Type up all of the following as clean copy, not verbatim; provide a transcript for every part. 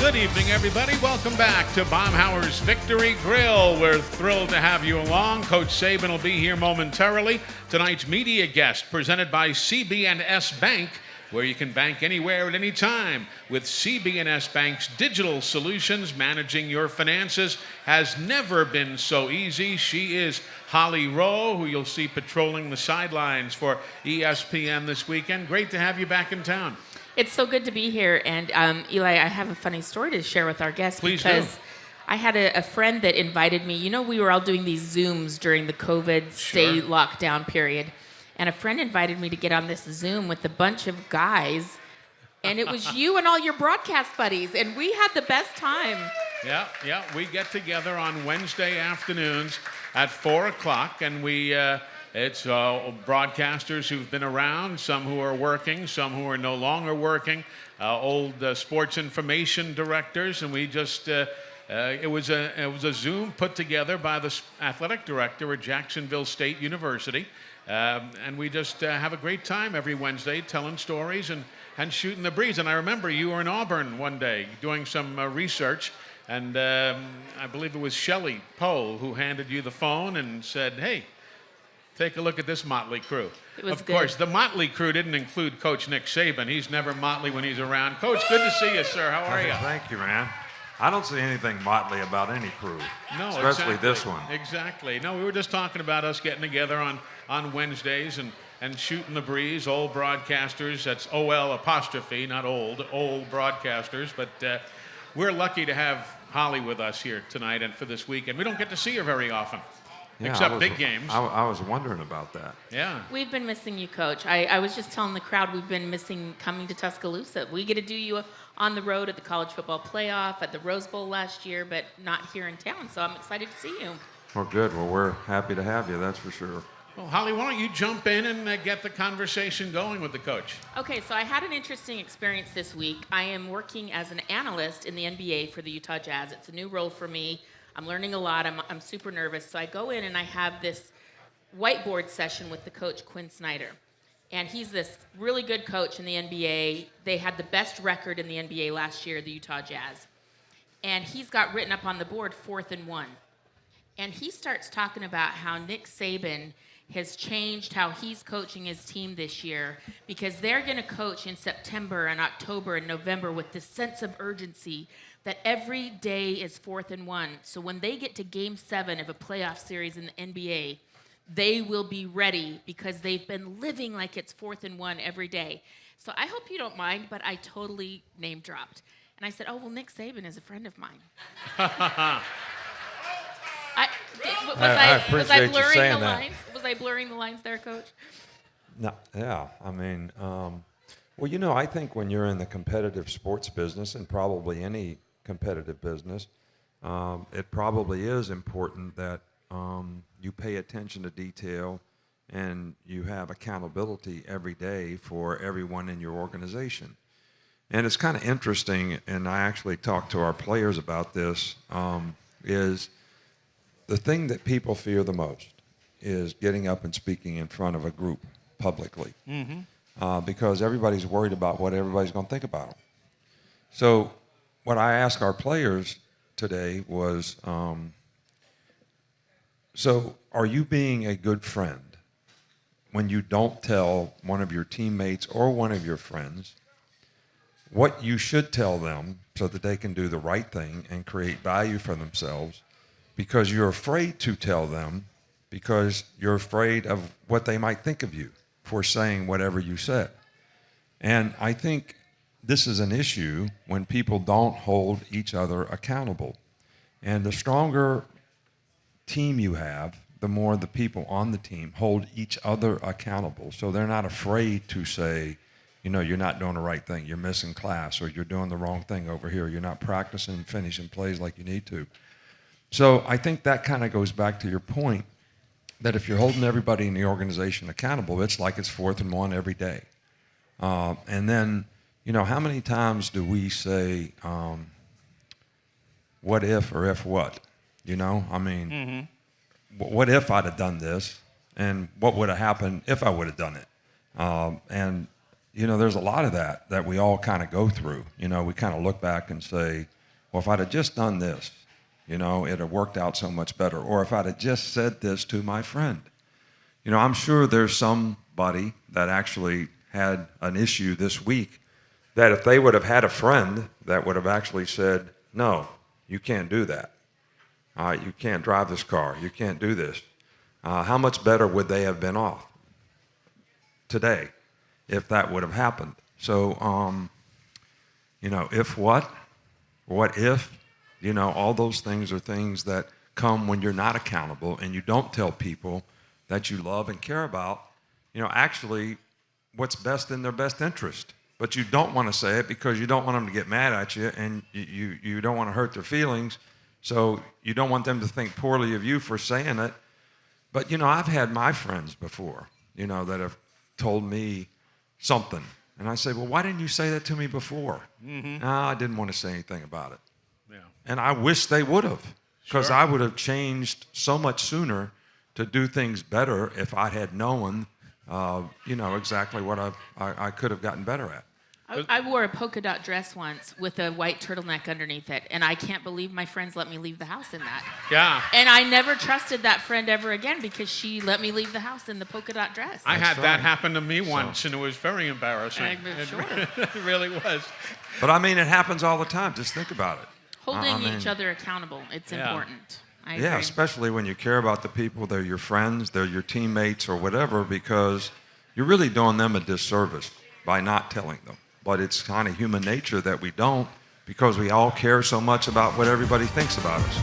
Good evening, everybody. Welcome back to Baumhauer's Victory Grill. We're thrilled to have you along. Coach Saban will be here momentarily. Tonight's media guest presented by CB&S Bank, where you can bank anywhere at any time. With CB&S Bank's digital solutions, managing your finances has never been so easy. She is Holly Rowe, who you'll see patrolling the sidelines for ESPN this weekend. Great to have you back in town. It's so good to be here. And Eli, I have a funny story to share with our guests. Please because do. I had a friend that invited me. You know, we were all doing these Zooms during the COVID stay lockdown period. And a friend invited me to get on this Zoom with a bunch of guys. And it was you and all your broadcast buddies. And we had the best time. Yeah. We get together on Wednesday afternoons at 4 o'clock. And it's broadcasters who've been around, some who are working, some who are no longer working, old sports information directors. And we just... It was a Zoom put together by the athletic director at Jacksonville State University. And we just have a great time every Wednesday telling stories and shooting the breeze. And I remember you were in Auburn one day doing some research. And I believe it was Shelley Poe who handed you the phone and said, hey, take a look at this motley crew. It was of course, the motley crew didn't include Coach Nick Saban. He's never motley when he's around. Coach, good to see you, sir. How are you? Thank you, man. I don't see anything motley about any crew, no, especially this one. Exactly. No, we were just talking about us getting together on Wednesdays and shooting the breeze, old broadcasters. That's O-L apostrophe, not old broadcasters. But we're lucky to have Holly with us here tonight and for this weekend. We don't get to see her very often, except big games. I was wondering about that. Yeah. We've been missing you, Coach. I was just telling the crowd we've been missing coming to Tuscaloosa. We get to do you on the road at the college football playoff, at the Rose Bowl last year, but not here in town. So I'm excited to see you. Well, good. Well, we're happy to have you, that's for sure. Well, Holly, why don't you jump in and get the conversation going with the coach? Okay, so I had an interesting experience this week. I am working as an analyst in the NBA for the Utah Jazz. It's a new role for me. I'm learning a lot. I'm super nervous. So I go in and I have this whiteboard session with the coach, Quinn Snyder. And he's this really good coach in the NBA. They had the best record in the NBA last year, the Utah Jazz. And he's got written up on the board 4th and 1. And he starts talking about how Nick Saban has changed how he's coaching his team this year because they're going to coach in September and October and November with this sense of urgency that every day is 4th and 1. So when they get to Game 7 of a playoff series in the NBA, they will be ready because they've been living like it's 4th and 1 every day. So I hope you don't mind, but I totally name dropped. And I said, oh, well, Nick Saban is a friend of mine. I appreciate you saying that. Was I blurring the lines there, Coach? No, yeah, I mean, well, you know, I think when you're in the competitive sports business and probably any competitive business, it probably is important that you pay attention to detail and you have accountability every day for everyone in your organization. And it's kind of interesting, and I actually talked to our players about this, is the thing that people fear the most is getting up and speaking in front of a group publicly. Because everybody's worried about what everybody's going to think about them. So what I asked our players today was, so are you being a good friend when you don't tell one of your teammates or one of your friends what you should tell them so that they can do the right thing and create value for themselves because you're afraid to tell them because you're afraid of what they might think of you for saying whatever you said? And I think this is an issue when people don't hold each other accountable. And the stronger team you have, the more the people on the team hold each other accountable. So they're not afraid to say, you know, you're not doing the right thing, you're missing class, or you're doing the wrong thing over here, you're not practicing and finishing plays like you need to. So I think that kind of goes back to your point that if you're holding everybody in the organization accountable, it's like it's 4th and 1 every day. And then, you know, how many times do we say, what if or if what? You know, I mean, what if I'd have done this? And what would have happened if I would have done it? And, you know, there's a lot of that we all kind of go through. You know, we kind of look back and say, well, if I'd have just done this, it'd have worked out so much better. Or if I'd have just said this to my friend. I'm sure there's somebody that actually had an issue this week that if they would have had a friend that would have actually said, no, you can't do that. You can't drive this car. You can't do this. How much better would they have been off today if that would have happened? So, if what if, all those things are things that come when you're not accountable and you don't tell people that you love and care about, actually what's best in their best interest. But you don't want to say it because you don't want them to get mad at you, and you don't want to hurt their feelings. So you don't want them to think poorly of you for saying it. But, I've had my friends before, that have told me something. And I say, well, why didn't you say that to me before? Mm-hmm. No, I didn't want to say anything about it. Yeah. And I wish they would have, because I would have changed so much sooner to do things better if I had known, exactly what I could have gotten better at. I wore a polka dot dress once with a white turtleneck underneath it, and I can't believe my friends let me leave the house in that. Yeah. And I never trusted that friend ever again because she let me leave the house in the polka dot dress. I had that happen to me once, and it was very embarrassing. Sure. It really was. But I mean, it happens all the time. Just think about it. Holding each other accountable, it's important. I agree. Yeah, especially when you care about the people, they're your friends, they're your teammates or whatever, because you're really doing them a disservice by not telling them. But it's kind of human nature that we don't, because we all care so much about what everybody thinks about us.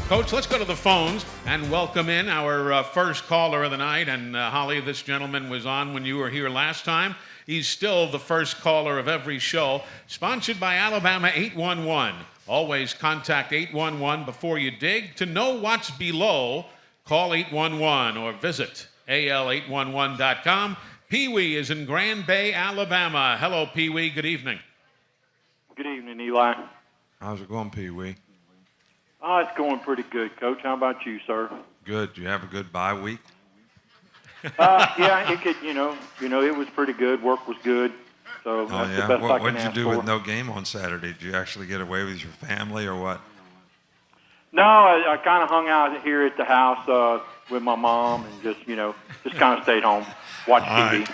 Coach, let's go to the phones and welcome in our first caller of the night. And Holly, this gentleman was on when you were here last time. He's still the first caller of every show. Sponsored by Alabama 811. Always contact 811 before you dig. To know what's below, call 811 or visit al811.com. Pee-wee is in Grand Bay, Alabama. Hello, Pee-wee. Good evening. Good evening, Eli. How's it going, Pee-wee? Oh, it's going pretty good, Coach. How about you, sir? Good. Do you have a good bye week? Yeah, it could. It was pretty good. Work was good. So that's the best I can What did ask you do for. with no game on Saturday? Did you actually get away with your family or what? No, I kind of hung out here at the house with my mom and just kind of stayed home, watched TV.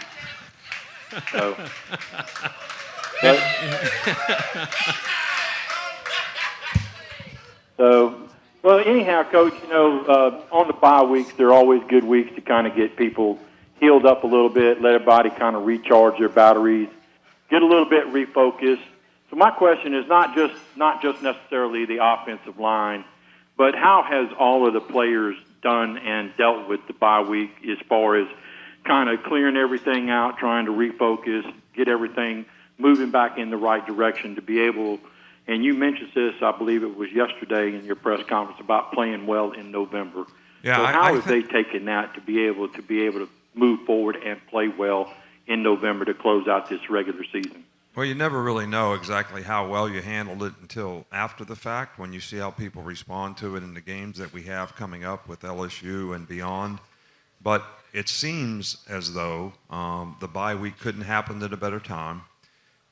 Well, anyhow, Coach, on the bye weeks, they're always good weeks to kind of get people healed up a little bit, let everybody kind of recharge their batteries, get a little bit refocused. So my question is not just necessarily the offensive line, but how has all of the players done and dealt with the bye week as far as kind of clearing everything out, trying to refocus, get everything moving back in the right direction to be able, and you mentioned this, I believe it was yesterday in your press conference, about playing well in November. Yeah, so how have they taken that to be able to move forward and play well in November to close out this regular season? Well, you never really know exactly how well you handled it until after the fact, when you see how people respond to it in the games that we have coming up with LSU and beyond. But it seems as though the bye week couldn't happen at a better time.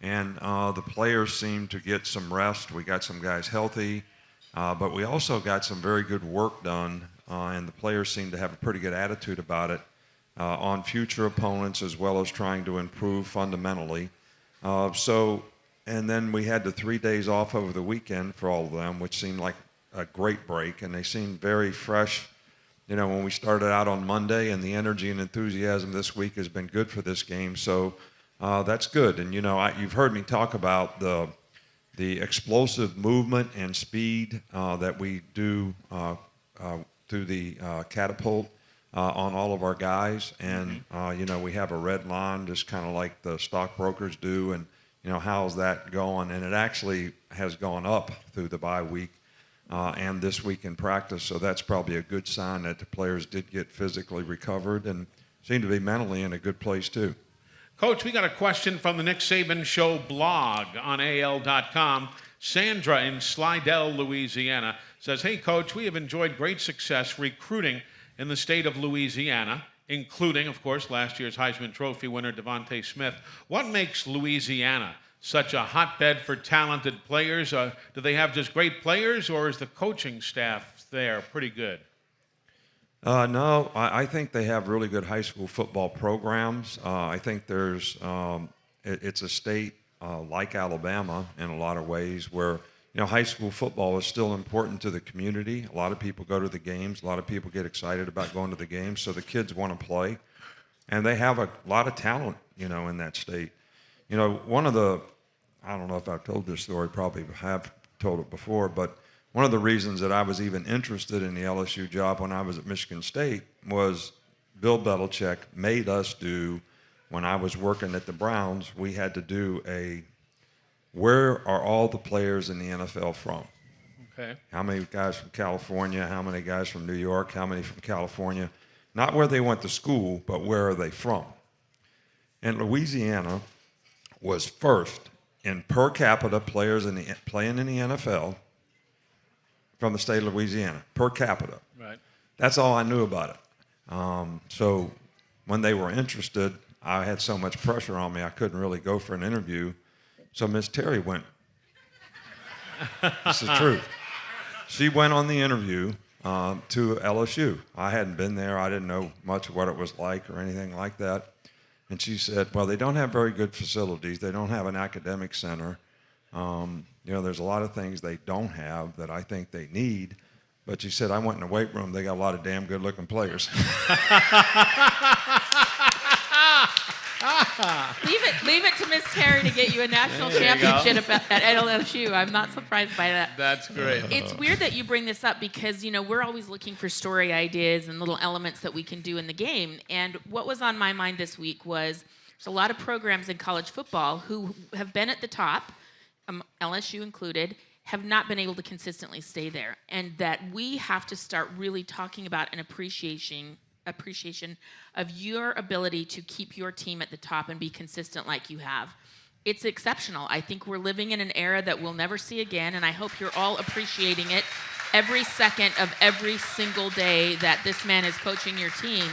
And the players seem to get some rest. We got some guys healthy, but we also got some very good work done, and the players seem to have a pretty good attitude about it on future opponents, as well as trying to improve fundamentally. And then we had the 3 days off over the weekend for all of them, which seemed like a great break, and they seemed very fresh. When we started out on Monday, and the energy and enthusiasm this week has been good for this game. So that's good. And, you've heard me talk about the explosive movement and speed that we do through the catapult on all of our guys. And, we have a red line, just kind of like the stockbrokers do. And, how's that going? And it actually has gone up through the bye week and this week in practice. So that's probably a good sign that the players did get physically recovered and seem to be mentally in a good place too. Coach, we got a question from the Nick Saban Show blog on AL.com. Sandra in Slidell, Louisiana, says, "Hey, Coach, we have enjoyed great success recruiting in the state of Louisiana, including, of course, last year's Heisman Trophy winner Devontae Smith. What makes Louisiana such a hotbed for talented players? Do they have just great players, or is the coaching staff there pretty good? No, I think they have really good high school football programs. I think it's a state like Alabama in a lot of ways where, high school football is still important to the community. A lot of people go to the games. A lot of people get excited about going to the games, so the kids want to play. And they have a lot of talent, in that state. I don't know if I've told this story, probably have told it before, but one of the reasons that I was even interested in the LSU job when I was at Michigan State was Bill Belichick made us do, when I was working at the Browns, we had to do where are all the players in the NFL from? Okay. How many guys from California? How many guys from New York? How many from California? Not where they went to school, but where are they from? And Louisiana was first in per capita players playing in the NFL from the state of Louisiana, per capita. Right. That's all I knew about it. So when they were interested, I had so much pressure on me, I couldn't really go for an interview. So Miss Terry went. It's the truth. She went on the interview to LSU. I hadn't been there. I didn't know much of what it was like or anything like that. And she said, well, they don't have very good facilities. They don't have an academic center. There's a lot of things they don't have that I think they need. But she said, I went in the weight room. They got a lot of damn good-looking players. Leave it to Miss Terry to get you a national championship at LSU. I'm not surprised by that. That's great. It's weird that you bring this up because, we're always looking for story ideas and little elements that we can do in the game. And what was on my mind this week was there's a lot of programs in college football who have been at the top, LSU included, have not been able to consistently stay there. And that we have to start really talking about an appreciation of your ability to keep your team at the top and be consistent like you have. It's exceptional. I think we're living in an era that we'll never see again, and I hope you're all appreciating it every second of every single day that this man is coaching your team.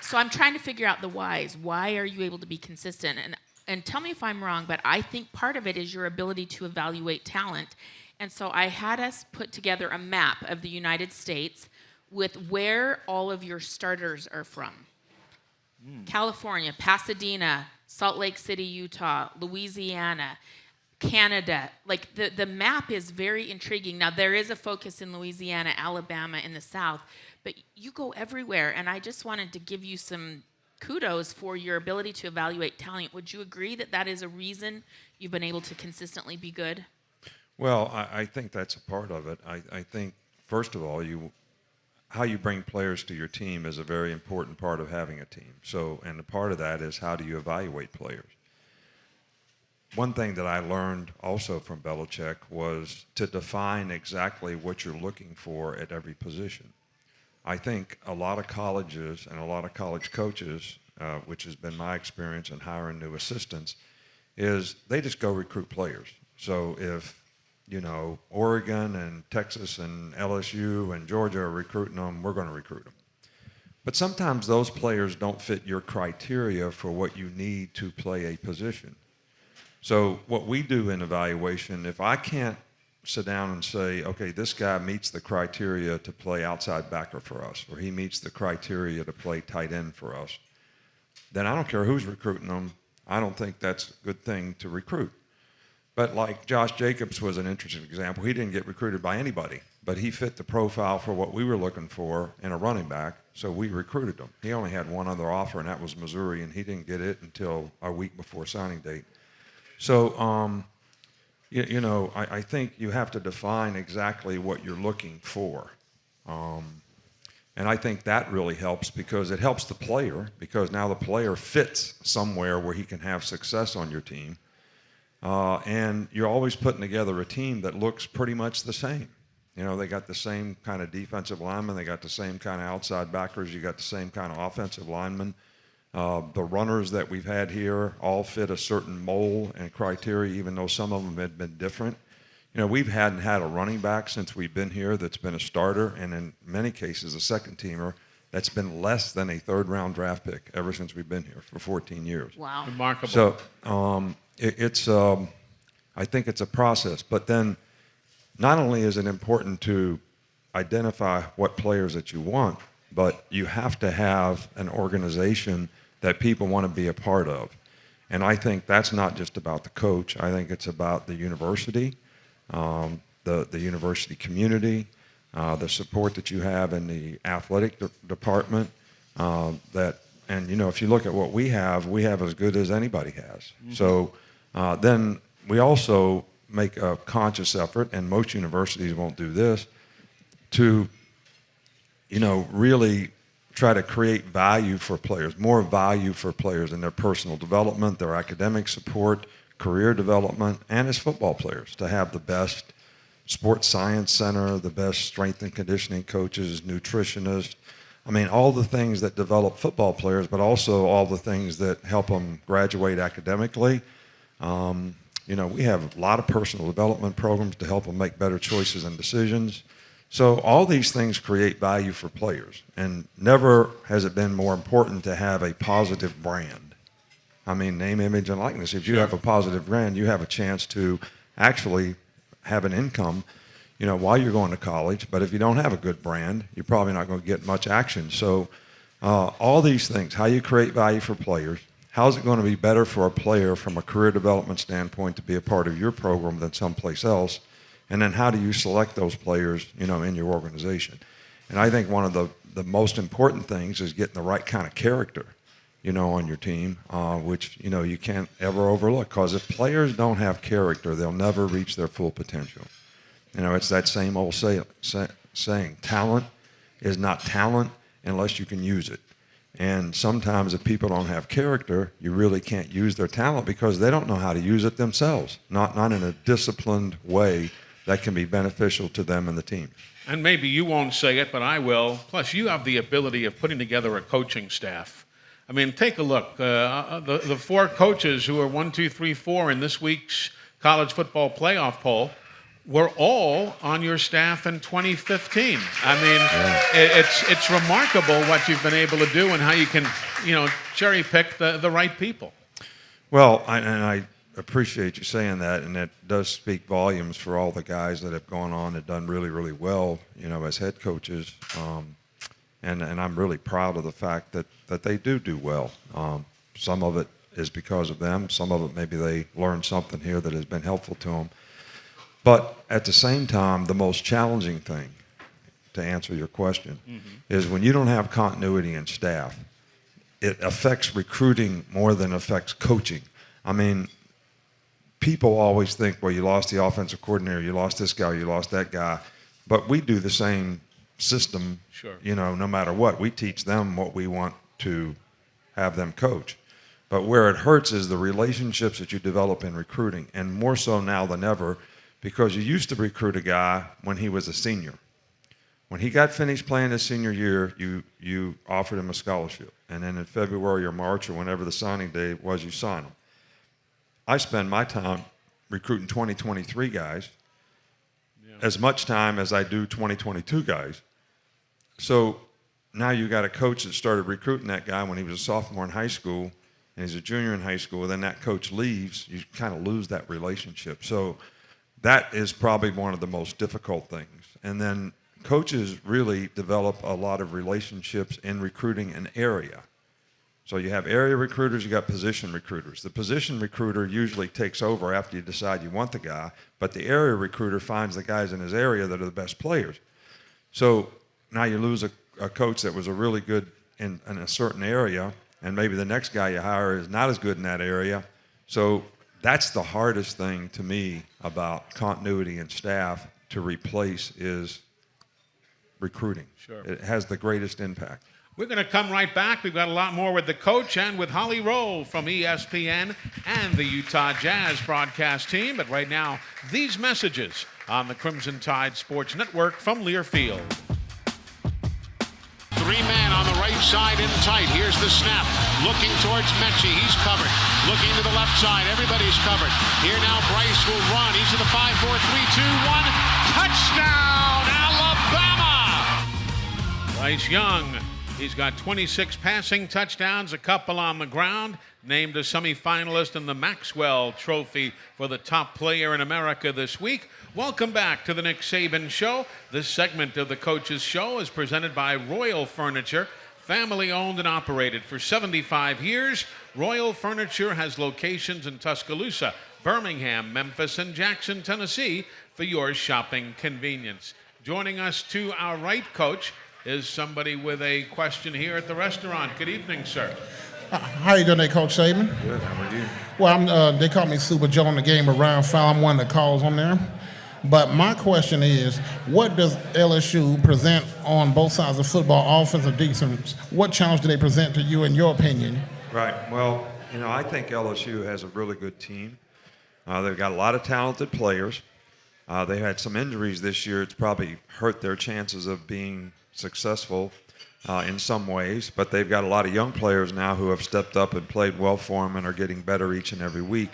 So I'm trying to figure out the whys. Why are you able to be consistent? And tell me if I'm wrong, but I think part of it is your ability to evaluate talent. And so I had us put together a map of the United States with where all of your starters are from. California, Pasadena, Salt Lake City, Utah, Louisiana, Canada. Like the map is very intriguing. Now there is a focus in Louisiana, Alabama, in the South, but you go everywhere. And I just wanted to give you some kudos for your ability to evaluate talent. Would you agree that that is a reason you've been able to consistently be good? Well, I think that's a part of it. I think, first of all, how you bring players to your team is a very important part of having a team. So, and a part of that is how do you evaluate players. One thing that I learned also from Belichick was to define exactly what you're looking for at every position. I think a lot of colleges and a lot of college coaches, which has been my experience in hiring new assistants, is they just go recruit players. So if Oregon and Texas and LSU and Georgia are recruiting them, we're going to recruit them. But sometimes those players don't fit your criteria for what you need to play a position. So what we do in evaluation, if I can't sit down and say, okay, this guy meets the criteria to play outside backer for us, or he meets the criteria to play tight end for us, then I don't care who's recruiting them. I don't think that's a good thing to recruit. But like Josh Jacobs was an interesting example. He didn't get recruited by anybody, but he fit the profile for what we were looking for in a running back, so we recruited him. He only had one other offer, and that was Missouri, and he didn't get it until a week before signing date. So, I think you have to define exactly what you're looking for. And I think that really helps because it helps the player, because now the player fits somewhere where he can have success on your team. And you're always putting together a team that looks pretty much the same. They got the same kind of defensive linemen. They got the same kind of outside backers. You got the same kind of offensive linemen. The runners that we've had here all fit a certain mold and criteria, even though some of them had been different. We hadn't had a running back since we've been here that's been a starter, and in many cases a second-teamer that's been less than a third-round draft pick ever since we've been here for 14 years. Wow. Remarkable. So, I think it's a process. But then not only is it important to identify what players that you want, but you have to have an organization that people want to be a part of. And I think that's not just about the coach. I think it's about the university, the university community, the support that you have in the athletic department. And if you look at what we have as good as anybody has. Mm-hmm. So then we also make a conscious effort, and most universities won't do this, to really try to create value for players, more value for players in their personal development, their academic support, career development, and as football players, to have the best sports science center, the best strength and conditioning coaches, nutritionists. I mean, all the things that develop football players, but also all the things that help them graduate academically. We have a lot of personal development programs to help them make better choices and decisions. So all these things create value for players, and never has it been more important to have a positive brand. I mean, name, image, and likeness. If you have a positive brand, you have a chance to actually have an income, while you're going to college. But if you don't have a good brand, you're probably not going to get much action. So all these things, how you create value for players, how is it going to be better for a player from a career development standpoint to be a part of your program than someplace else? And then how do you select those players, in your organization? And I think one of the most important things is getting the right kind of character, on your team, which, you can't ever overlook. Because if players don't have character, they'll never reach their full potential. It's that same old saying, talent is not talent unless you can use it. And sometimes if people don't have character, you really can't use their talent because they don't know how to use it themselves, not in a disciplined way that can be beneficial to them and the team. And maybe you won't say it, but I will. Plus, you have the ability of putting together a coaching staff. I mean, take a look. The four coaches who are 1, 2, 3, 4 in this week's college football playoff poll were all on your staff in 2015. I mean, it's remarkable what you've been able to do and how you can, cherry pick the right people. Well, I appreciate you saying that, and it does speak volumes for all the guys that have gone on and done really, really well, as head coaches. And I'm really proud of the fact that they do well. Some of it is because of them. Some of it maybe they learned something here that has been helpful to them. But at the same time, the most challenging thing, to answer your question, is when you don't have continuity in staff, it affects recruiting more than affects coaching. I mean, people always think, well, you lost the offensive coordinator, you lost this guy, you lost that guy. But we do the same system, no matter what. We teach them what we want to have them coach. But where it hurts is the relationships that you develop in recruiting, and more so now than ever, because you used to recruit a guy when he was a senior. When he got finished playing his senior year, you offered him a scholarship. And then in February or March or whenever the signing day was, you sign him. I spend my time recruiting 2023 guys, as much time as I do 2022 guys. So now you got a coach that started recruiting that guy when he was a sophomore in high school, and he's a junior in high school. Then that coach leaves, you kind of lose that relationship. So that is probably one of the most difficult things. And then coaches really develop a lot of relationships in recruiting an area. So you have area recruiters, you got position recruiters. The position recruiter usually takes over after you decide you want the guy, but the area recruiter finds the guys in his area that are the best players. So now you lose a coach that was a really good in a certain area, and maybe the next guy you hire is not as good in that area. So that's the hardest thing to me about continuity and staff to replace is recruiting. Sure. It has the greatest impact. We're going to come right back. We've got a lot more with the coach and with Holly Roll from ESPN and the Utah Jazz broadcast team. But right now, these messages on the Crimson Tide Sports Network from Learfield. Three-man on the right side in tight. Here's the snap. Looking towards Mechie. He's covered. Looking to the left side. Everybody's covered. Here now Bryce will run. He's in the 5-4-3-2-1. Touchdown, Alabama! Bryce Young. He's got 26 passing touchdowns, a couple on the ground. named a semifinalist in the Maxwell Trophy for the top player in America this week. Welcome back to the Nick Saban Show. This segment of the Coach's Show is presented by Royal Furniture, family owned and operated for 75 years. Royal Furniture has locations in Tuscaloosa, Birmingham, Memphis, and Jackson, Tennessee for your shopping convenience. Joining us to our right, Coach, is somebody with a question here at the restaurant. Good evening, sir. How you doing there, Coach Saban? Good. How are you? Well, they call me Super Joe in the game around foul. I'm one of the calls on there. But my question is, what does LSU present on both sides of football, offense and defense? What challenge do they present to you, in your opinion? Right. Well, I think LSU has a really good team. They've got a lot of talented players. They had some injuries this year. It's probably hurt their chances of being successful in some ways. But they've got a lot of young players now who have stepped up and played well for them and are getting better each and every week.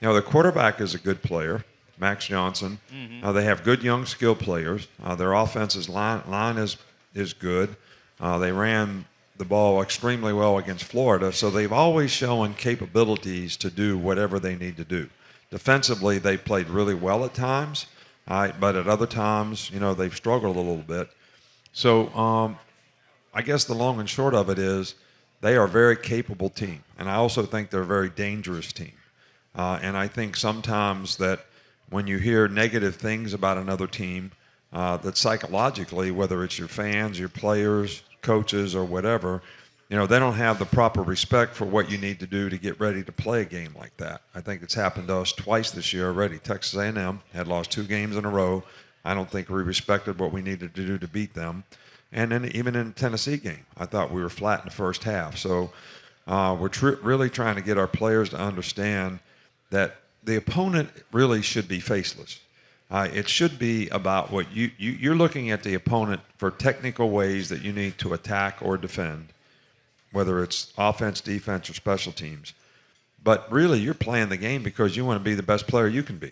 The quarterback is a good player, Max Johnson. They have good young skill players. Their offensive line is good. They ran the ball extremely well against Florida, so they've always shown capabilities to do whatever they need to do. Defensively, they played really well at times, but at other times, they've struggled a little bit. So I guess the long and short of it is they are a very capable team, and I also think they're a very dangerous team. And I think sometimes that when you hear negative things about another team, that psychologically, whether it's your fans, your players, coaches, or whatever, they don't have the proper respect for what you need to do to get ready to play a game like that. I think it's happened to us twice this year already. Texas A&M had lost 2 games in a row. I don't think we respected what we needed to do to beat them. And then even in the Tennessee game, I thought we were flat in the first half. So we're really trying to get our players to understand that the opponent really should be faceless. It should be about what you're looking at the opponent for technical ways that you need to attack or defend, whether it's offense, defense, or special teams. But really, you're playing the game because you want to be the best player you can be.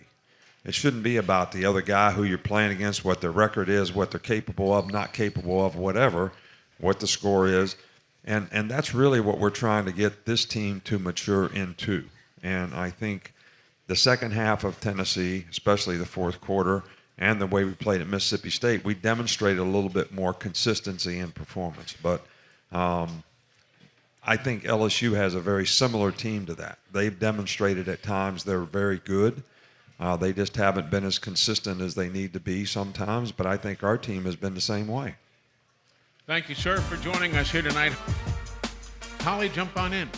It shouldn't be about the other guy who you're playing against, what their record is, what they're capable of, not capable of, whatever, what the score is. And that's really what we're trying to get this team to mature into. And I think the second half of Tennessee, especially the fourth quarter, and the way we played at Mississippi State, we demonstrated a little bit more consistency in performance. But I think LSU has a very similar team to that. They've demonstrated at times they're very good. They just haven't been as consistent as they need to be sometimes, but I think our team has been the same way. Thank you, sir, for joining us here tonight. Holly, jump on in.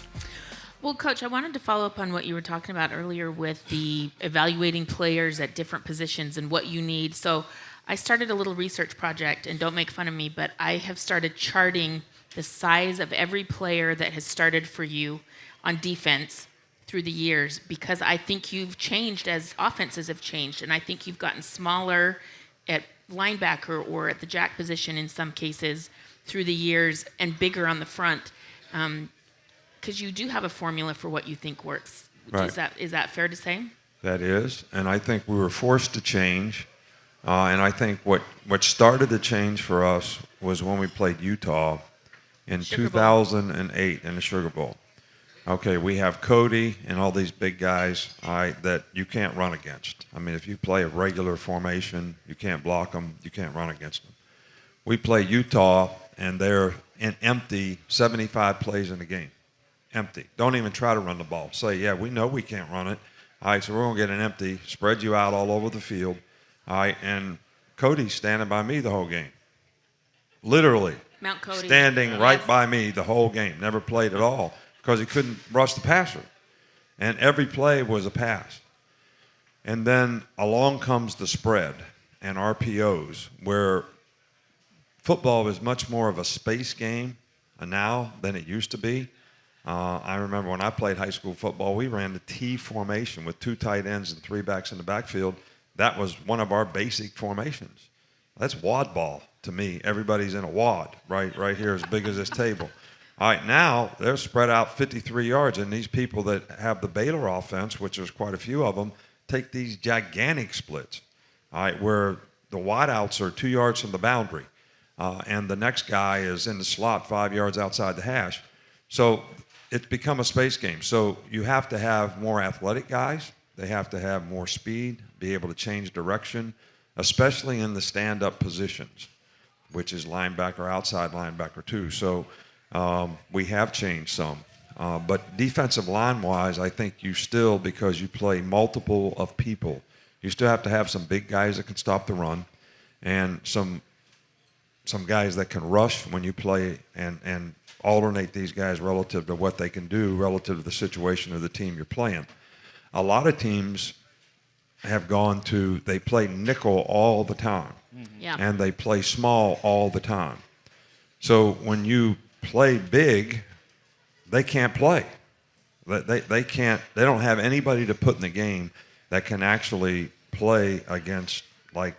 Well, Coach, I wanted to follow up on what you were talking about earlier with the evaluating players at different positions and what you need. So I started a little research project, and don't make fun of me, but I have started charting the size of every player that has started for you on defense through the years, because I think you've changed as offenses have changed, and I think you've gotten smaller at linebacker or at the jack position in some cases through the years and bigger on the front. Because you do have a formula for what you think works. Right. Is that fair to say? That is, and I think we were forced to change. And I think what started the change for us was when we played Utah in Sugar Bowl. 2008 in the Sugar Bowl. Okay, we have Cody and all these big guys that you can't run against. I mean, if you play a regular formation, you can't block them, you can't run against them. We play Utah, and they're in empty 75 plays in the game. Empty. Don't even try to run the ball. Say, yeah, we know we can't run it. All right, so we're going to get an empty, spread you out all over the field. All right, and Cody's standing by me the whole game. Literally. Mount Cody. Standing right by me the whole game. Never played at all because he couldn't rush the passer. And every play was a pass. And then along comes the spread and RPOs, where football is much more of a space game now than it used to be. I remember when I played high school football, we ran the T formation with 2 tight ends and 3 backs in the backfield. That was one of our basic formations. That's wad ball to me. Everybody's in a wad, right here, as big as this table. All right, now they're spread out 53 yards, and these people that have the Baylor offense, which there's quite a few of them, take these gigantic splits, all right, where the wideouts are 2 yards from the boundary, and the next guy is in the slot 5 yards outside the hash. So it's become a space game. So you have to have more athletic guys. They have to have more speed, be able to change direction, especially in the stand-up positions, which is linebacker, outside linebacker too. So we have changed some. But defensive line-wise, I think you still, because you play multiple of people, you still have to have some big guys that can stop the run and some guys that can rush when you play and alternate these guys relative to what they can do relative to the situation of the team you're playing. A lot of teams have gone to, they play nickel all the time. Yeah. And they play small all the time. So when you play big, they can't play. They can't, they don't have anybody to put in the game that can actually play against, like,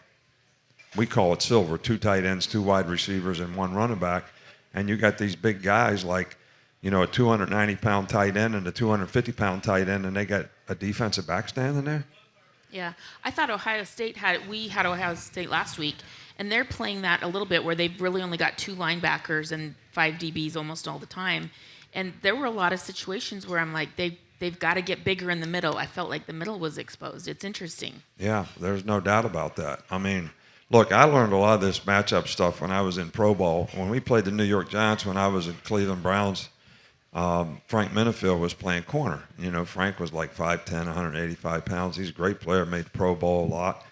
we call it silver, 2 tight ends, 2 wide receivers, and 1 running back. And you got these big guys like, a 290-pound tight end and a 250-pound tight end, and they got a defensive back standing there? Yeah, I thought we had Ohio State last week, and they're playing that a little bit where they've really only got 2 linebackers and 5 DBs almost all the time. And there were a lot of situations where I'm like, they've got to get bigger in the middle. I felt like the middle was exposed. It's interesting. Yeah, there's no doubt about that. I mean, look, I learned a lot of this matchup stuff when I was in pro ball. When we played the New York Giants, when I was in Cleveland Browns, Frank Minifield was playing corner. Frank was like 5'10", 185 pounds. He's a great player, made the Pro Bowl a lot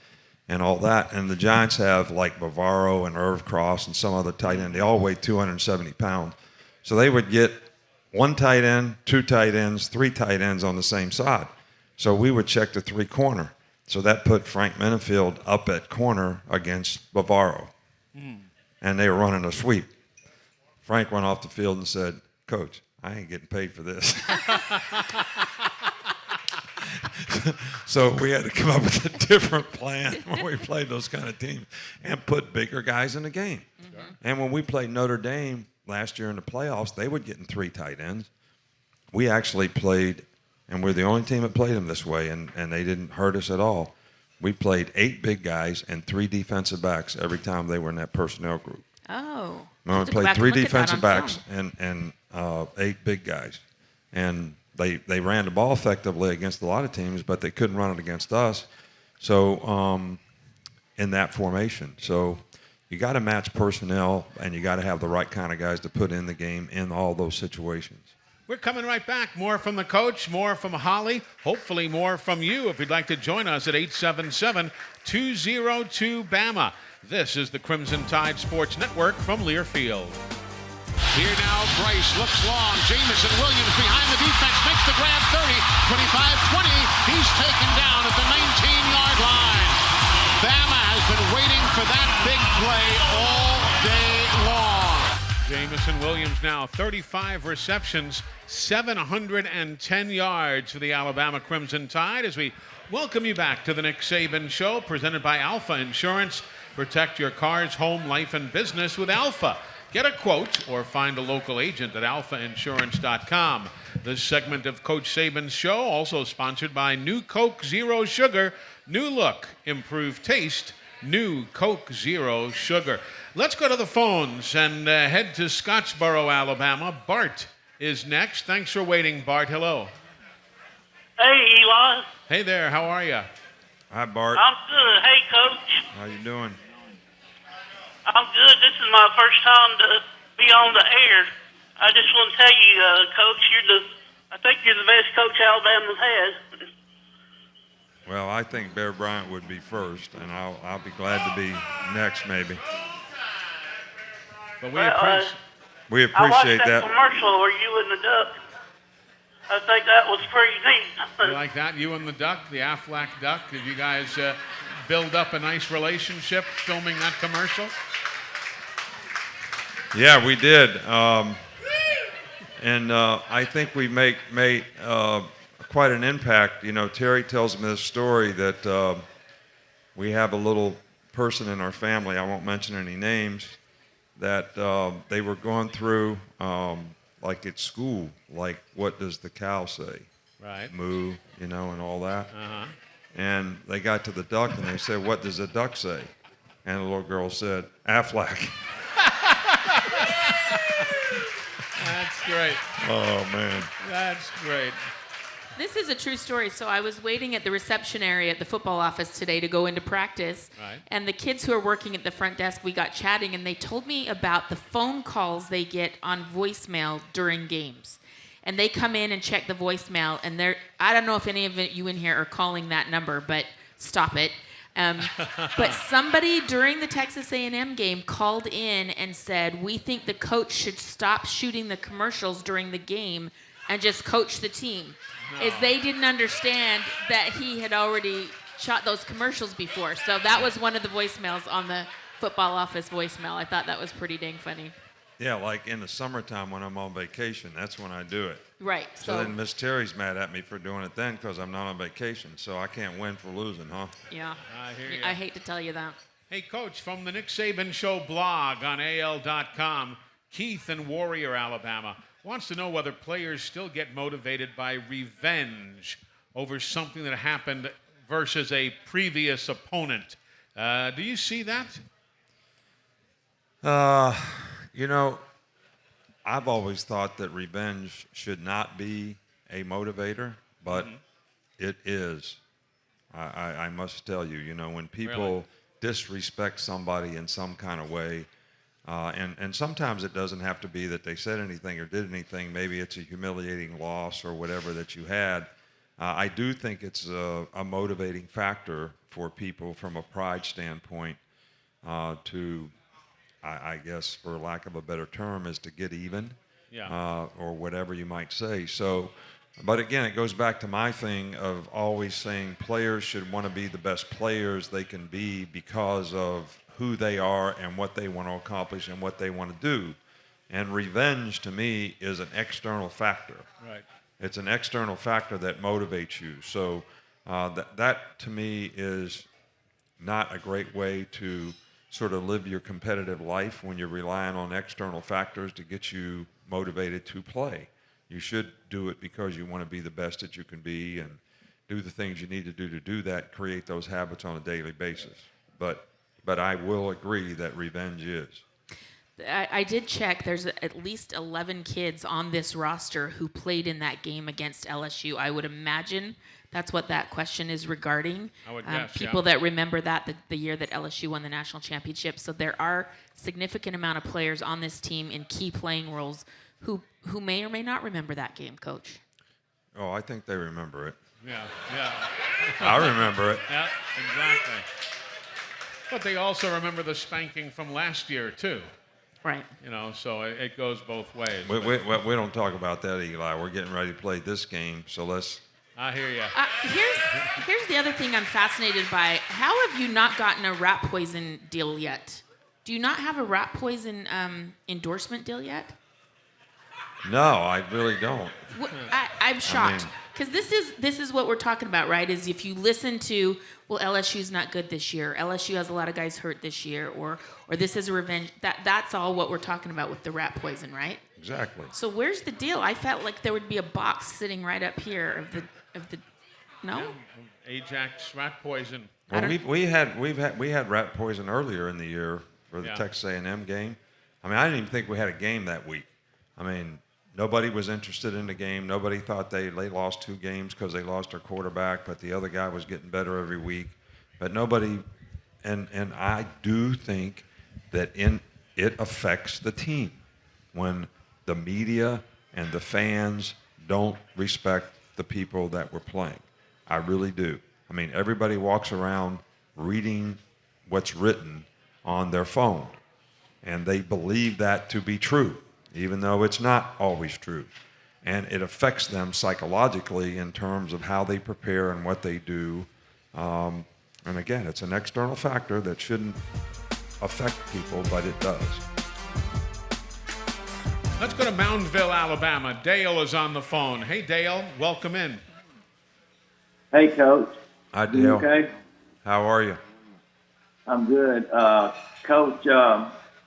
and all that. And the Giants have like Bavaro and Irv Cross and some other tight end. They all weigh 270 pounds. So they would get 1 tight end, 2 tight ends, 3 tight ends on the same side. So we would check the 3 corner. So that put Frank Minifield up at corner against Bavaro. And they were running a sweep. Frank went off the field and said, "Coach, I ain't getting paid for this." So we had to come up with a different plan when we played those kind of teams and put bigger guys in the game. Mm-hmm. And when we played Notre Dame last year in the playoffs, they would get in 3 tight ends. We actually played, and we're the only team that played them this way, and they didn't hurt us at all. We played 8 big guys and 3 defensive backs every time they were in that personnel group. Oh. We played 3 defensive backs and 8 big guys. And they ran the ball effectively against a lot of teams, but they couldn't run it against us. So in that formation. So you got to match personnel, and you got to have the right kind of guys to put in the game in all those situations. We're coming right back. More from the coach, more from Holly, hopefully more from you if you'd like to join us at 877-202-BAMA. This is the Crimson Tide Sports Network from Learfield. Here now, Bryce looks long. Jamison Williams behind the defense, makes the grab 30, 25, 20. He's taken down at the 19-yard line. Bama has been waiting for that big play all day long. Jamison Williams now 35 receptions, 710 yards for the Alabama Crimson Tide as we welcome you back to the Nick Saban Show, presented by Alpha Insurance. Protect your car's home, life, and business with Alpha. Get a quote or find a local agent at alphainsurance.com. This segment of Coach Saban's show also sponsored by New Coke Zero Sugar. New look, improved taste, New Coke Zero Sugar. Let's go to the phones and head to Scottsboro, Alabama. Bart is next. Thanks for waiting, Bart. Hello. Hey, Eli. Hey there. How are you? Hi, Bart. I'm good. Hey, Coach. How you doing? I'm good. This is my first time to be on the air. I just want to tell you, Coach, I think you're the best coach Alabama's had. Well, I think Bear Bryant would be first, and I'll be glad to be next, maybe. But we I appreciate watched that. commercial where you and the duck. I think that was pretty neat. You like that? You and the duck, the Aflac duck. Did you guys build up a nice relationship filming that commercial? Yeah, we did. And I think we made quite an impact. Terry tells me this story that we have a little person in our family, I won't mention any names, that they were going through, like at school, like, what does the cow say? Right. Moo, and all that. Uh-huh. And they got to the duck, and they said, "What does the duck say?" And the little girl said, "Aflac." That's great. Oh, man. That's great. This is a true story. So I was waiting at the reception area at the football office today to go into practice. Right. And the kids who are working at the front desk, we got chatting, and they told me about the phone calls they get on voicemail during games. And they come in and check the voicemail, and I don't know if any of you in here are calling that number, but stop it. But somebody during the Texas A&M game called in and said, we think the coach should stop shooting the commercials during the game and just coach the team. Is they didn't understand that he had already shot those commercials before. So that was one of the voicemails on the football office voicemail. I thought that was pretty dang funny. Yeah, like in the summertime when I'm on vacation, that's when I do it. Right. So then Miss Terry's mad at me for doing it then because I'm not on vacation. So I can't win for losing, huh? Yeah. I hear you. I hate to tell you that. Hey, Coach, from the Nick Saban Show blog on AL.com, Keith in Warrior, Alabama, wants to know whether players still get motivated by revenge over something that happened versus a previous opponent. Do you see that? You know, I've always thought that revenge should not be a motivator, but it is. I must tell you, you know, when people disrespect somebody in some kind of way, and sometimes it doesn't have to be that they said anything or did anything. Maybe it's a humiliating loss or whatever that you had. I do think it's a motivating factor for people from a pride standpoint to, I guess, for lack of a better term, is to get even, or whatever you might say. So, but again, it goes back to my thing of always saying players should want to be the best players they can be because of who they are and what they want to accomplish and what they want to do. And revenge, to me, is an external factor. Right. It's an external factor that motivates you. So that, to me, is not a great way to sort of live your competitive life when you're relying on external factors to get you motivated to play. You should do it because you want to be the best that you can be and do the things you need to do that, create those habits on a daily basis. But I will agree that revenge is. I did check. There's at least 11 kids on this roster who played in that game against LSU. I would imagine that's what that question is regarding. I would guess, people that remember that the year that LSU won the national championship. So there are significant amount of players on this team in key playing roles who may or may not remember that game, Coach. Oh, I think they remember it. Yeah. I remember it. Yeah, exactly. But they also remember the spanking from last year, too. Right. You know, so it goes both ways. We don't talk about that, Eli. We're getting ready to play this game, so let's... I hear you. Here's the other thing I'm fascinated by. How have you not gotten a rat poison deal yet? Do you not have a rat poison endorsement deal yet? No, I really don't. I'm shocked because this is what we're talking about, right? Is if you listen to, well, LSU's not good this year. LSU has a lot of guys hurt this year, or this is a revenge. That's all what we're talking about with the rat poison, right? Exactly. So where's the deal? I felt like there would be a box sitting right up here of the no. Ajax rat poison. Well, we had rat poison earlier in the year for the Texas A&M game. I mean, I didn't even think we had a game that week. I mean, nobody was interested in the game. Nobody thought they lost 2 games because they lost their quarterback, but the other guy was getting better every week. But nobody, and I do think that it affects the team when the media and the fans don't respect the people that we're playing. I really do. I mean, everybody walks around reading what's written on their phone, and they believe that to be true, even though it's not always true. And it affects them psychologically in terms of how they prepare and what they do. And again, it's an external factor that shouldn't affect people, but it does. Let's go to Moundville, Alabama. Dale is on the phone. Hey, Dale, welcome in. Hey, Coach. Hi, Dale. You okay? How are you? I'm good. Coach,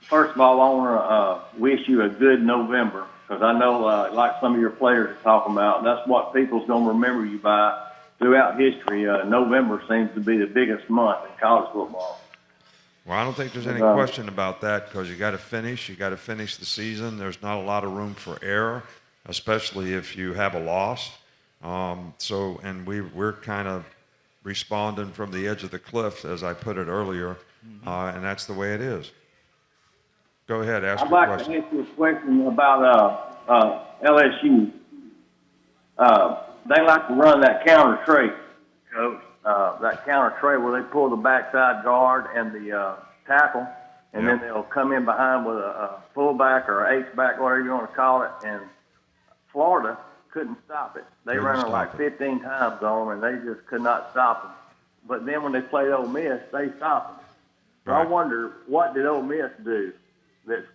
first of all, I want to wish you a good November because I know, like some of your players are talking about, that's what people's going to remember you by throughout history. November seems to be the biggest month in college football. Well, I don't think there's any question about that because you got to finish. You got to finish the season. There's not a lot of room for error, especially if you have a loss. And we're kind of responding from the edge of the cliff, as I put it earlier, and that's the way it is. Go ahead, ask your question. I'd like to ask you a question about LSU. They like to run that counter trade, Coach. That counter trade where they pull the backside guard and the tackle, and then they'll come in behind with a fullback or an H-back, whatever you want to call it. And Florida couldn't stop it. They ran it like 15 times on them, and they just could not stop them. But then when they played Ole Miss, they stopped them. So I wonder, what did Ole Miss do that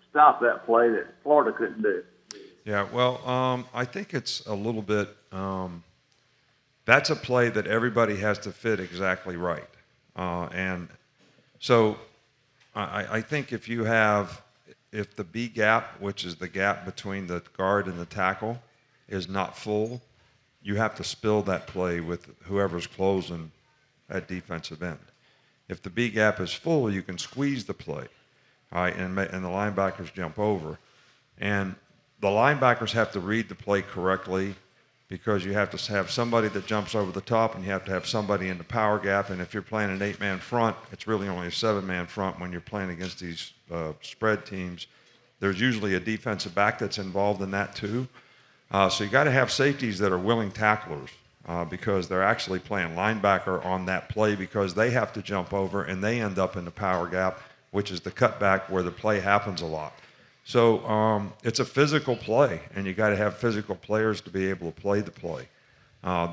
stopped that play that Florida couldn't do? Yeah, well, I think it's a little bit that's a play that everybody has to fit exactly right. And so I think if the B gap, which is the gap between the guard and the tackle, is not full, you have to spill that play with whoever's closing at defensive end. If the B gap is full, you can squeeze the play, all right, and the linebackers jump over. And the linebackers have to read the play correctly because you have to have somebody that jumps over the top and you have to have somebody in the power gap. And if you're playing an 8-man front, it's really only a 7-man front when you're playing against these spread teams. There's usually a defensive back that's involved in that too. So you got to have safeties that are willing tacklers because they're actually playing linebacker on that play because they have to jump over and they end up in the power gap, which is the cutback where the play happens a lot. So it's a physical play, and you got to have physical players to be able to play the play.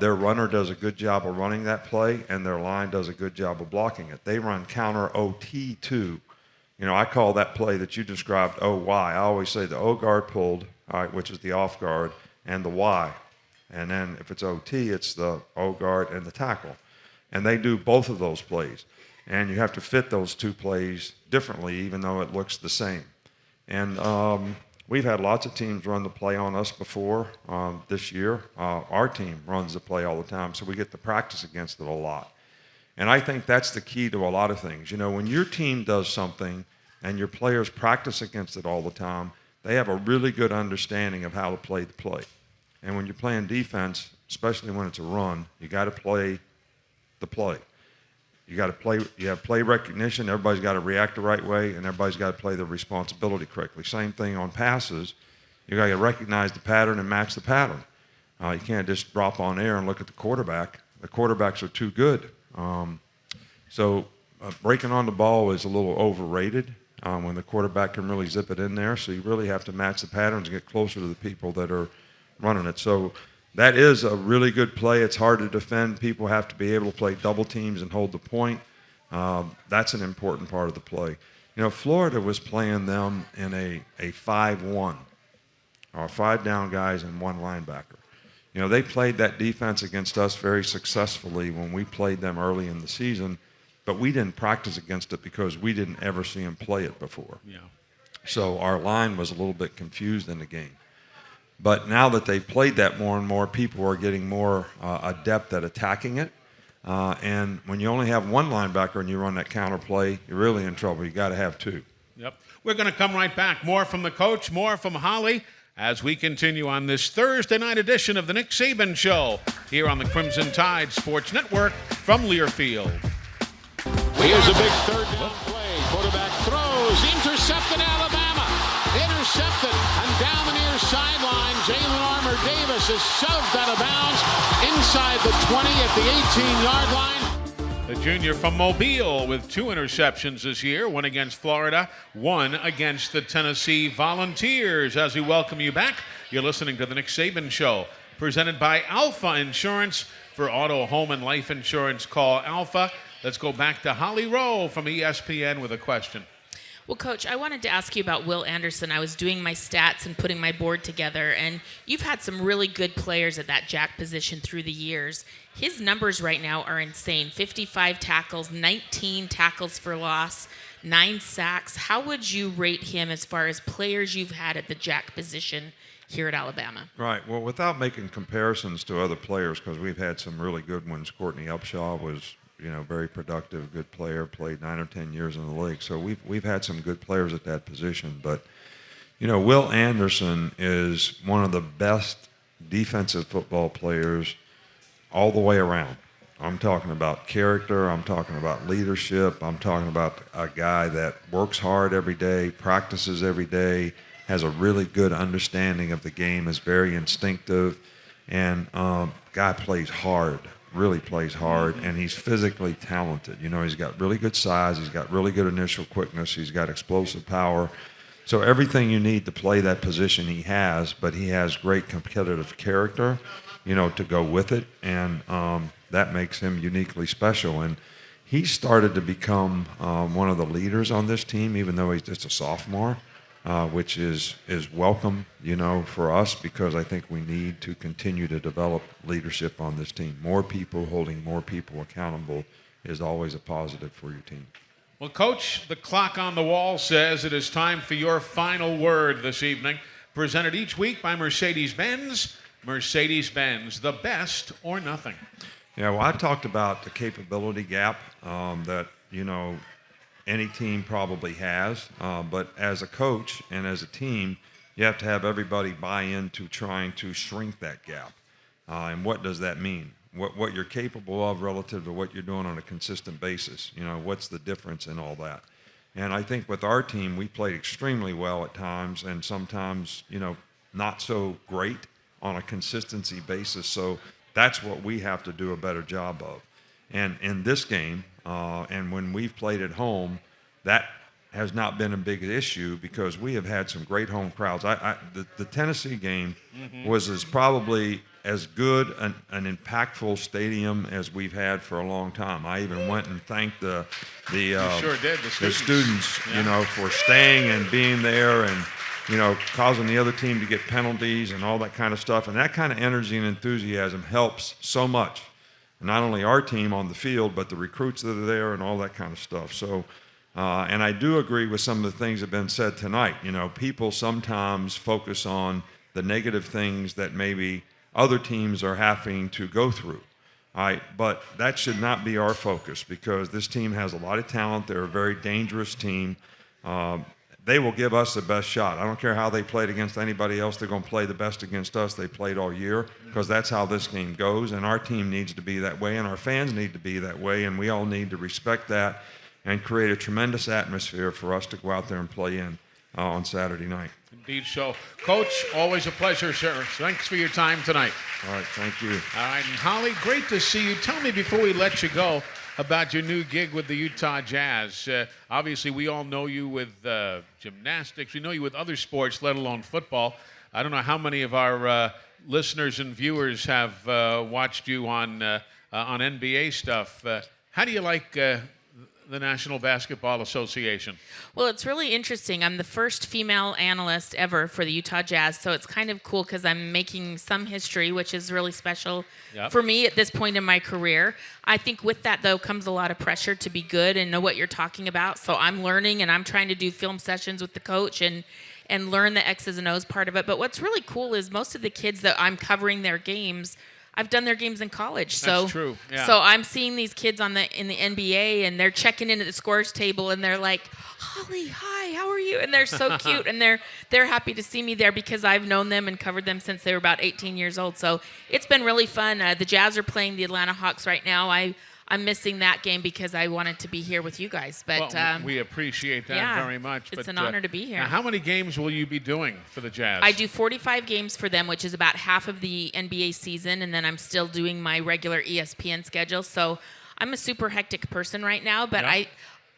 Their runner does a good job of running that play, and their line does a good job of blocking it. They run counter OT too. You know, I call that play that you described OY. I always say the O guard pulled, all right, which is the off guard, and the Y. And then if it's OT, it's the O guard and the tackle. And they do both of those plays. And you have to fit those two plays differently, even though it looks the same. And we've had lots of teams run the play on us before this year. Our team runs the play all the time, so we get to practice against it a lot. And I think that's the key to a lot of things. You know, when your team does something and your players practice against it all the time, they have a really good understanding of how to play the play. And when you're playing defense, especially when it's a run, you got to play the play. You got to play. You have play recognition. Everybody's got to react the right way, and everybody's got to play their responsibility correctly. Same thing on passes. You got to recognize the pattern and match the pattern. You can't just drop on air and look at the quarterback. The quarterbacks are too good. So breaking on the ball is a little overrated when the quarterback can really zip it in there. So you really have to match the patterns and get closer to the people that are running it. So that is a really good play. It's hard to defend. People have to be able to play double teams and hold the point. That's an important part of the play. You know, Florida was playing them in a 5-1, or 5 down guys and 1 linebacker. You know, they played that defense against us very successfully when we played them early in the season, but we didn't practice against it because we didn't ever see them play it before. Yeah. So our line was a little bit confused in the game. But now that they've played that more and more, people are getting more adept at attacking it. And when you only have 1 linebacker and you run that counter play, you're really in trouble. You got to have 2. Yep. We're going to come right back. More from the coach, more from Holly, as we continue on this Thursday night edition of the Nick Saban Show here on the Crimson Tide Sports Network from Learfield. Here's a big third down play. Quarterback throws, intercepted Alabama. Intercepted, and down the near sideline, Jalen Armour-Davis is shoved out of bounds inside the 20 at the 18-yard line. The junior from Mobile with 2 interceptions this year, 1 against Florida, 1 against the Tennessee Volunteers. As we welcome you back, you're listening to the Nick Saban Show, presented by Alpha Insurance. For auto, home, and life insurance, call Alpha. Let's go back to Holly Rowe from ESPN with a question. Well, Coach, I wanted to ask you about Will Anderson. I was doing my stats and putting my board together, and you've had some really good players at that jack position through the years. His numbers right now are insane. 55 tackles, 19 tackles for loss, 9 sacks. How would you rate him as far as players you've had at the jack position here at Alabama? Right. Well, without making comparisons to other players, because we've had some really good ones. Courtney Upshaw was very productive, good player, played 9 or 10 years in the league. So we've had some good players at that position. But, Will Anderson is one of the best defensive football players all the way around. I'm talking about character. I'm talking about leadership. I'm talking about a guy that works hard every day, practices every day, has a really good understanding of the game, is very instinctive, and guy plays hard, really plays hard, and he's physically talented. He's got really good size. He's got really good initial quickness. He's got explosive power. So everything you need to play that position he has, but he has great competitive character, to go with it, and that makes him uniquely special. And he started to become one of the leaders on this team, even though he's just a sophomore, which is welcome, for us, because I think we need to continue to develop leadership on this team. More people holding more people accountable is always a positive for your team. Well, Coach, the clock on the wall says it is time for your final word this evening, presented each week by Mercedes-Benz. Mercedes-Benz, the best or nothing. Yeah, well, I talked about the capability gap that, any team probably has. But as a coach and as a team, you have to have everybody buy into trying to shrink that gap. And what does that mean? What you're capable of relative to what you're doing on a consistent basis. What's the difference in all that? And I think with our team, we played extremely well at times and sometimes, not so great on a consistency basis. So that's what we have to do a better job of. And in this game, and when we've played at home, that has not been a big issue because we have had some great home crowds. The Tennessee game was probably as good an impactful stadium as we've had for a long time. I even went and thanked the students, for staying and being there and, causing the other team to get penalties and all that kind of stuff. And that kind of energy and enthusiasm helps so much. Not only our team on the field, but the recruits that are there and all that kind of stuff. So, and I do agree with some of the things that have been said tonight. People sometimes focus on the negative things that maybe other teams are having to go through. But that should not be our focus because this team has a lot of talent. They're a very dangerous team. They will give us the best shot. I don't care how they played against anybody else. They're going to play the best against us. They played all year because that's how this game goes, and our team needs to be that way, and our fans need to be that way, and we all need to respect that and create a tremendous atmosphere for us to go out there and play in on Saturday night. Indeed so. Coach, always a pleasure, sir. Thanks for your time tonight. All right, thank you. All right, and Holly, great to see you. Tell me before we let you go about your new gig with the Utah Jazz. Obviously, we all know you with gymnastics. We know you with other sports, let alone football. I don't know how many of our listeners and viewers have watched you on NBA stuff. How do you like the National Basketball Association? Well, it's really interesting. I'm the first female analyst ever for the Utah Jazz, so it's kind of cool because I'm making some history, which is really special for me at this point in my career. I think with that, though, comes a lot of pressure to be good and know what you're talking about. So I'm learning, and I'm trying to do film sessions with the coach and learn the X's and O's part of it. But what's really cool is most of the kids that I'm covering their games, I've done their games in college. So, that's true. Yeah. So I'm seeing these kids in the NBA, and they're checking in at the scores table, and they're like, "Holly, hi, how are you?" And they're so cute, and they're happy to see me there because I've known them and covered them since they were about 18 years old. So it's been really fun. The Jazz are playing the Atlanta Hawks right now. I'm missing that game because I wanted to be here with you guys. But we appreciate that very much. It's an honor to be here. Now, how many games will you be doing for the Jazz? I do 45 games for them, which is about half of the NBA season, and then I'm still doing my regular ESPN schedule. So I'm a super hectic person right now, but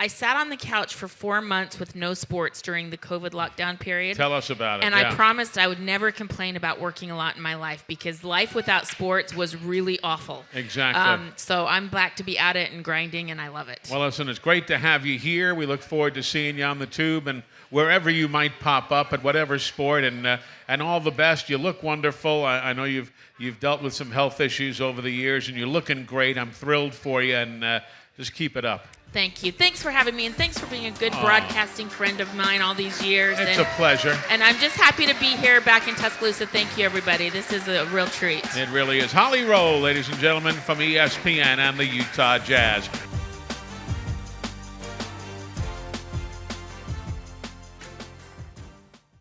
I sat on the couch for 4 months with no sports during the COVID lockdown period. Tell us about it. And I promised I would never complain about working a lot in my life because life without sports was really awful. Exactly. So I'm back to be at it and grinding, and I love it. Well, listen, it's great to have you here. We look forward to seeing you on the tube and wherever you might pop up at whatever sport, and all the best. You look wonderful. I know you've dealt with some health issues over the years, and you're looking great. I'm thrilled for you, and just keep it up. Thank you. Thanks for having me, and thanks for being a good broadcasting friend of mine all these years. It's a pleasure. And I'm just happy to be here back in Tuscaloosa. Thank you, everybody. This is a real treat. It really is. Holly Roll, ladies and gentlemen, from ESPN and the Utah Jazz.